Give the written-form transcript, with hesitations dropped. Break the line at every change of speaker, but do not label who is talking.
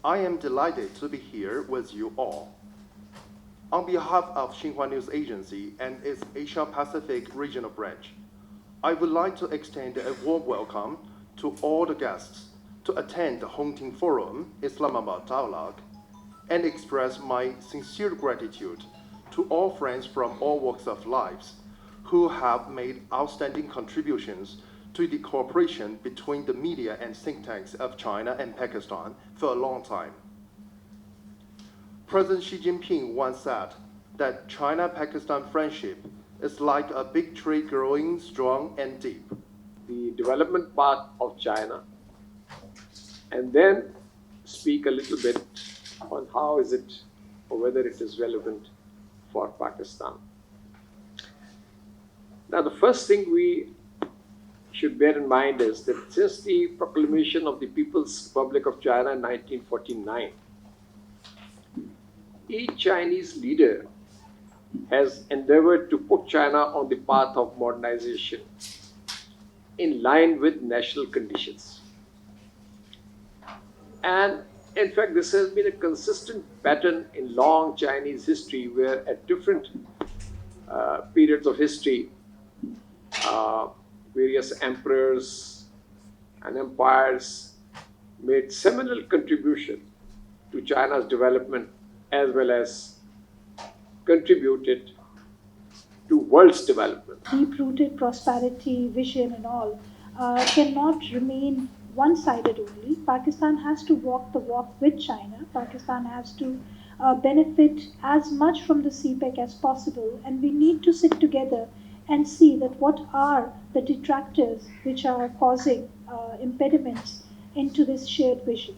I am delighted to be here with you all. On behalf of Xinhua News Agency and its Asia-Pacific regional branch, I would like to extend a warm welcome to all the guests to attend the Ting Forum Islamabad Dialogue and express my sincere gratitude to all friends from all walks of life who have made outstanding contributions to the cooperation between the media and think tanks of China and Pakistan for a long time. President Xi Jinping once said that China-Pakistan friendship is like a big tree growing strong and deep.
The development path of China, and then speak a little bit on how is it or whether it is relevant for Pakistan. Now, the first thing we should bear in mind is that since the proclamation of the People's Republic of China in 1949, each Chinese leader has endeavored to put China on the path of modernization in line with national conditions. And in fact, this has been a consistent pattern in long Chinese history, where at different periods of history, various emperors and empires made seminal contribution to China's development, as well as contributed to world's development.
Deep-rooted prosperity, vision and all cannot remain one-sided only. Pakistan has to walk the walk with China. Pakistan has to benefit as much from the CPEC as possible, and we need to sit together and see that what are the detractors which are causing impediments into this shared vision.